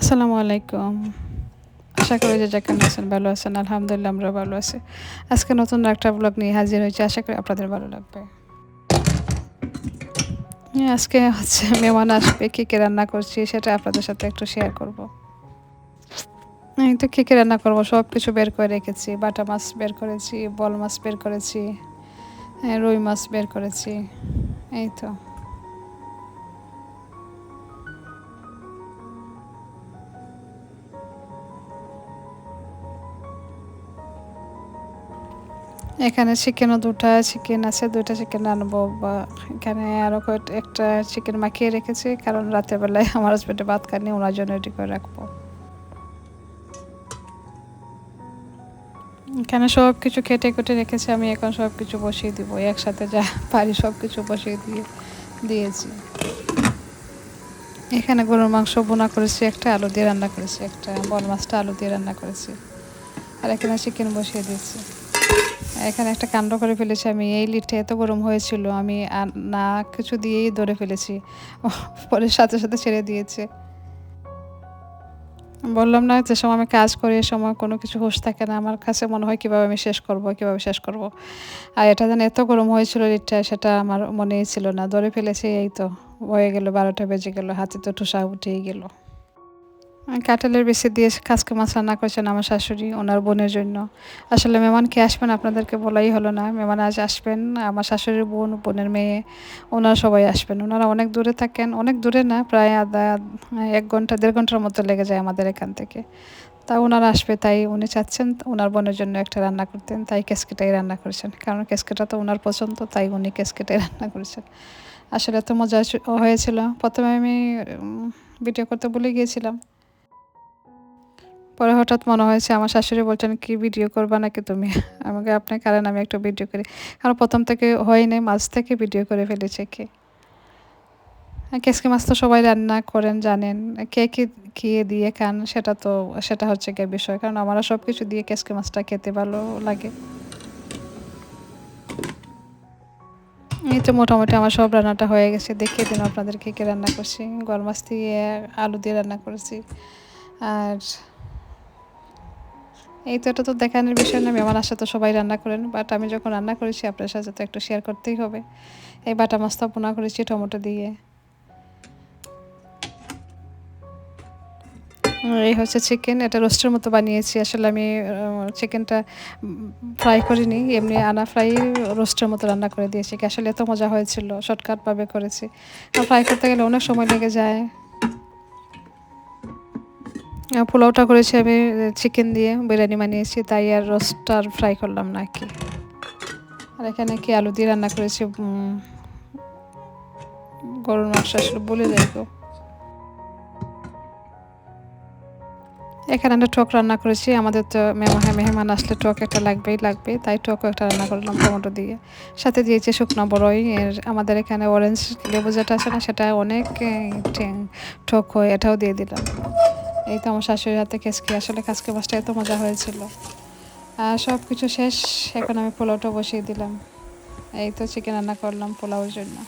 আসসালামু আলাইকুম। আশা করি যে যেখানে আছেন ভালো আছেন। আলহামদুলিল্লাহ আমরা ভালো আছি। আজকে নতুন একটা ব্লগ নিয়ে হাজির হয়েছি। আশা করি আপনাদের ভালো লাগবে। আজকে হচ্ছে মেহমান আসবে, কী, কী রান্না করছি সেটা আপনাদের সাথে একটু শেয়ার করব। এই তো কী, কী রান্না করব সবকিছু বের করে রেখেছি। বাটা মাছ বের করেছি, বল মাছ বের করেছি, রুই মাছ বের করেছি। এই তো। এখানে চিকেনও ২ টা চিকেন আছে, ২ টা চিকেন আনবো বা এখানে আরও একটা চিকেন মাখিয়ে রেখেছি কারণ রাতের বেলায় আমার হাসব্যান্ডে ভাত খায়নি, ওনার জন্য রেডি করে রাখবো। এখানে সবকিছু কেটে রেখেছি আমি, এখন সবকিছু বসিয়ে দিব। একসাথে যা পারি সবকিছু বসিয়ে দিয়েছি। এখানে গরুর মাংস ভুনা করেছি, একটা আলু দিয়ে রান্না করেছি, একটা বল মাছটা আলু দিয়ে রান্না করেছি। আর এখানে চিকেন বসিয়ে দিয়েছি। এখানে একটা কাণ্ড করে ফেলেছি আমি, এই লিডটা এত গরম হয়েছিল আমি না কিছু দিয়েই ধরে ফেলেছি। পরে সাথে ছেড়ে দিয়েছে। বললাম না যে সময় আমি কাজ করি এ সময় কোনো কিছু হুঁশ থাকে না। আমার কাছে মনে হয় কীভাবে আমি শেষ করব, কীভাবে শেষ করব। আর এটা যেন এত গরম হয়েছিল লিডটা সেটা আমার মনেই ছিল না। ধরে ফেলেছি, এই তো হয়ে গেল ১২টা বেজে গেল। হাতে তো ঠোসা উঠেই গেল। কাঁঠালের বিচি দিয়ে কাসকি মাছ রান্না করেছেন আমার শাশুড়ি ওনার বোনের জন্য। আসলে মেহমান কে আসবেন আপনাদেরকে বলাই হলো না। মেহমান আজ আসবেন আমার শাশুড়ির বোন, বোনের মেয়ে, ওনারা সবাই আসবেন। ওনারা অনেক দূরে থাকেন, অনেক দূরে না, প্রায় ১ ঘন্টা ১.৫ ঘন্টার মতো লেগে যায় আমাদের এখান থেকে। তা ওনারা আসবে তাই উনি চাচ্ছেন ওনার বোনের জন্য একটা রান্না করতেন, তাই কেসকিটাই রান্না করেছেন। কারণ কেসকিটা তো ওনার পছন্দ, তাই উনি কেসকিটাই রান্না করেছেন। আসলে এত মজা হয়েছিল। ১ম এ আমি ভিডিও করতে ভুলে গিয়েছিলাম। পরে হঠাৎ মনে হয়েছে আমার শাশুড়ি বলছেন, "কি ভিডিও করবা নাকি তুমি?" আমাকে আপনার কারণ আমি একটু ভিডিও করি। কারণ ১ম থেকে হয় নাই, মাঝ থেকে ভিডিও করে ফেলেছি কি। কেসকি মাছ তো সবাই রান্না করেন জানেন। কে কি দিয়ে খান সেটা হচ্ছে গিয়ে বিষয়। কারণ আমারও সবকিছু দিয়ে কেসকি মাছটা খেতে ভালো লাগে। এই তো মোটামুটি আমার সব রান্নাটা হয়ে গেছে। দেখিয়ে দিলাম আপনাদের কি রান্না করছি। গল মাছ দিয়ে আলু দিয়ে রান্না করেছি। আর এই তো এটা তো দেখানোর বিষয় না, মেহমান আসলে তো সবাই রান্না করেন। বাট আমি যখন রান্না করেছি আপনার সাথে তো একটু শেয়ার করতেই হবে। এই বাটা মাছটা ভুনা করেছি টমেটো দিয়ে। এই হচ্ছে চিকেন, এটা রোস্টের মতো বানিয়েছি। আসলে আমি চিকেনটা ফ্রাই করিনি, এমনি আনা ফ্রাই রোস্টের মতো রান্না করে দিয়েছি। আসলে এত মজা হয়েছিল, শর্টকাটভাবে করেছি। ফ্রাই করতে গেলে অনেক সময় লেগে যায়। পোলাওটা করেছি আমি চিকেন দিয়ে, বিরিয়ানি বানিয়েছি তাই আর রোস্টটা আর ফ্রাই করলাম না কি। আর এখানে কি আলু দিয়ে রান্না করেছি গরুর মাংস, আসলে বলে যাই গো। এখানে একটা টক রান্না করেছি। আমাদের তো মেহমান আসলে টক একটা লাগবে। তাই টকও একটা রান্না করলাম টমেটো দিয়ে। সাথে দিয়েছি শুকনো বড়ই। আমাদের এখানে অরেঞ্জ লেবু যেটা আছে না সেটা অনেক টক হয়, এটাও দিয়ে দিলাম। এই তো আমার শাশুড়ির হাতে খেসকি, আসলে খাসকি মাছটা এত মজা হয়েছিল। আর সব কিছু শেষ, এখন আমি পোলাওটা বসিয়ে দিলাম। এই তো চিকেন রান্না করলাম পোলাওর জন্য।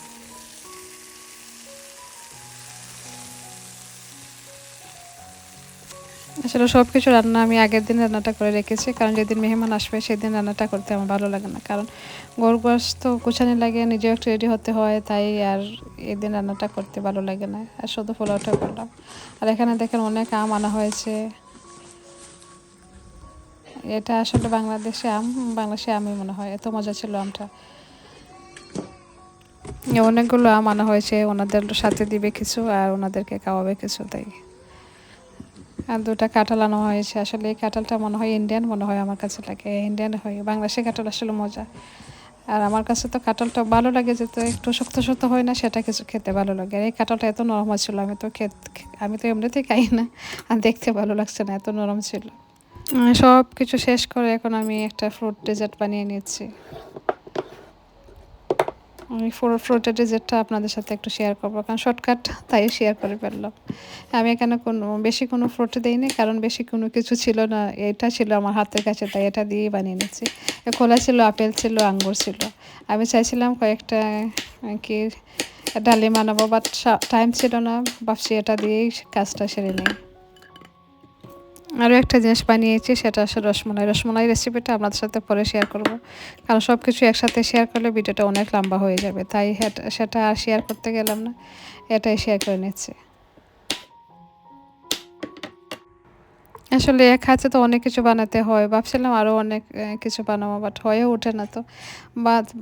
আসলে সবকিছু রান্না আমি আগের দিন রান্নাটা করে রেখেছি, কারণ যেদিন মেহমান আসবে সেদিন রান্নাটা করতে আমার ভালো লাগে না। কারণ গরুর গোশত গোছানি লাগে, নিজেও একটু রেডি হতে হয়, তাই আর এদিন রান্নাটা করতে ভালো লাগে না। আর শুধু পোলাওটা করলাম। আর এখানে দেখেন অনেক আম আনা হয়েছে। এটা আসলে বাংলাদেশে আমই মনে হয়, এত মজা ছিল আমটা। অনেকগুলো আম আনা হয়েছে, ওনাদের সাথে দিবে কিছু আর ওনাদেরকে খাওয়াবে কিছু, তাই। আর ২ টা কাঁঠাল আনা হয়েছে। আসলে এই কাঁঠালটা মনে হয় ইন্ডিয়ান, মনে হয় আমার কাছে লাগে ইন্ডিয়ান হয়। বাংলাদেশি কাঁঠাল আসলে মজা। আর আমার কাছে তো কাঁঠালটা ভালো লাগে, যেহেতু একটু শক্ত হয় না, সেটা কিছু খেতে ভালো লাগে। আর এই কাঁঠালটা এত নরম ছিল, আমি তো এমনিতেই খাই না। আর দেখতে ভালো লাগছে না, এত নরম ছিল। সব কিছু শেষ করে এখন আমি একটা ফ্রুট ডেজার্ট বানিয়ে নিচ্ছি। আমি ফ্রুটের ডেজার্টটা আপনাদের সাথে একটু শেয়ার করবো, কারণ শর্টকাট তাই শেয়ার করে ফেললাম। আমি এখানে বেশি কোনো ফ্রুট দিইনি, কারণ বেশি কোনো কিছু ছিল না। এটা ছিল আমার হাতের কাছে, তাই এটা দিয়েই বানিয়ে নিচ্ছি। খোলা ছিল, আপেল ছিল, আঙ্গুর ছিল। আমি চাইছিলাম কয়েকটা কি ডালিম বানাবো, বাট টাইম ছিল না, ভাবছি এটা দিয়েই কাজটা সেরে নিই। আরও একটা জিনিস বানিয়েছি, সেটা হচ্ছে রসমলাই। রসমলাই রেসিপিটা আপনাদের সাথে পরে শেয়ার করব, কারণ সব কিছু একসাথে শেয়ার করলে ভিডিওটা অনেক লম্বা হয়ে যাবে, তাই সেটা আর শেয়ার করতে গেলাম না, এটাই শেয়ার করে নিচ্ছি। আসলে এক হাতে তো অনেক কিছু বানাতে হয়, ভাবছিলাম আরও অনেক কিছু বানাবো, বাট হয়ে ওঠে না তো।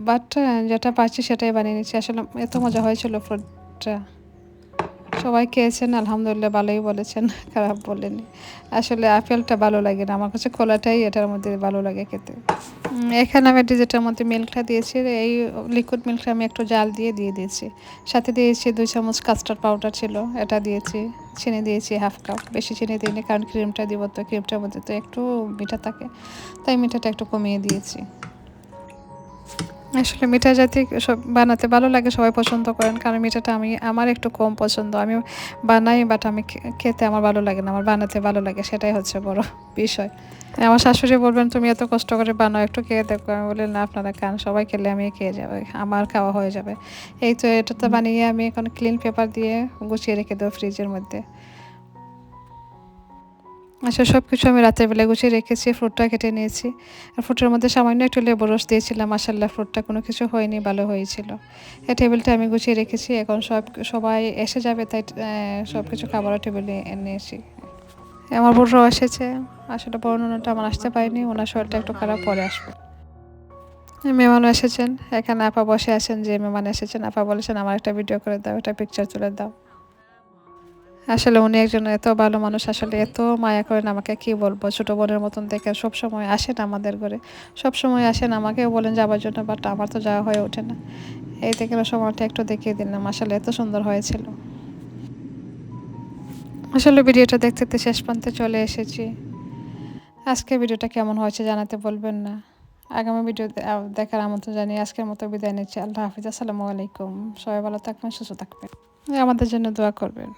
বাট যেটা পারছি সেটাই বানিয়ে নিচ্ছি। আসলে এত মজা হয়েছিল ফ্রুটটা। সবাই খেয়েছেন, আলহামদুলিল্লাহ ভালোই বলেছেন, খারাপ বলেনি। আসলে আপেলটা ভালো লাগে না, আমার কাছে কলাটাই এটার মধ্যে ভালো লাগে খেতে। এখানে আমি যেটার মধ্যে মিল্কটা দিয়েছি, এই লিকুইড মিল্কটা আমি একটু জাল দিয়ে দিয়েছি। সাথে দিয়েছি 2 চামচ কাস্টার্ড পাউডার ছিল, এটা দিয়েছি। চিনি দিয়েছি 1/2 কাপ, বেশি চিনি দিইনি কারণ ক্রিমটা দিব, তো ক্রিমটার মধ্যে তো একটু মিঠা থাকে, তাই মিঠাটা একটু কমিয়ে দিয়েছি। আসলে মিঠা জাতীয় সব বানাতে ভালো লাগে, সবাই পছন্দ করেন, কারণ মিঠাটা আমার একটু কম পছন্দ। আমি বানাই, বাট আমি খেতে আমার ভালো লাগে না, আমার বানাতে ভালো লাগে, সেটাই হচ্ছে বড় বিষয়। আমার শাশুড়ি বলবেন, তুমি এত কষ্ট করে বানাও, একটু খেয়ে দেখো। আমি বলি না, আপনারা খান, সবাই খেলে আমি খেয়ে যাবে, আমার খাওয়া হয়ে যাবে। এই তো এটা তো বানিয়ে আমি এখন ক্লিন পেপার দিয়ে গুছিয়ে রেখে দেবো ফ্রিজের মধ্যে। আচ্ছা, সব কিছু আমি রাতের বেলা গুছিয়ে রেখেছি, ফ্রুটটা কেটে নিয়েছি। আর ফ্রুটের মধ্যে সামান্য একটু লেবু রস দিয়েছিলাম, মাশাআল্লাহ ফ্রুটটা কোনো কিছু হয়নি, ভালো হয়েছিল। এই টেবিলটা আমি গুছিয়ে রেখেছি, এখন সবাই এসে যাবে, তাই সব কিছু খাবারের টেবিলে এনেছি। আমার বড়রাও এসেছে, আসলে বড় ননদটা আমার আসতে পারেনি, ওনার শরীরটা একটু খারাপ, পরে আসবে। মেহমানও এসেছেন, এখানে আপা বসে আছেন, যে মেহমান এসেছেন আপা বলেছেন আমার একটা ভিডিও করে দাও, একটা পিকচার তুলে দাও। আসলে উনি একজন এত ভালো মানুষ, আসলে এত মায়া করেন আমাকে, কি বলবো, ছোট বোনের মতন দেখে সব সময় আসেন আমাদের ঘরে, সব সময় আসেন, আমাকেও বলেন যাবার জন্য, বাট আমার তো যাওয়া হয়ে ওঠে না। এই থেকে সময়টা একটু দেখিয়ে দিলাম, আসলে এত সুন্দর হয়েছিল। আসলে ভিডিওটা দেখতে দেখতে শেষ প্রান্তে চলে এসেছি। আজকে ভিডিওটা কেমন হয়েছে জানাতে বলবেন না। আগামী ভিডিও দেখার আমন্ত্রণ জানিয়ে আজকের মতো বিদায় নিচ্ছি। আল্লাহ হাফিজ, আসসালামু আলাইকুম। সবাই ভালো থাকবেন, সুস্থ থাকবেন, আমাদের জন্য দোয়া করবেন।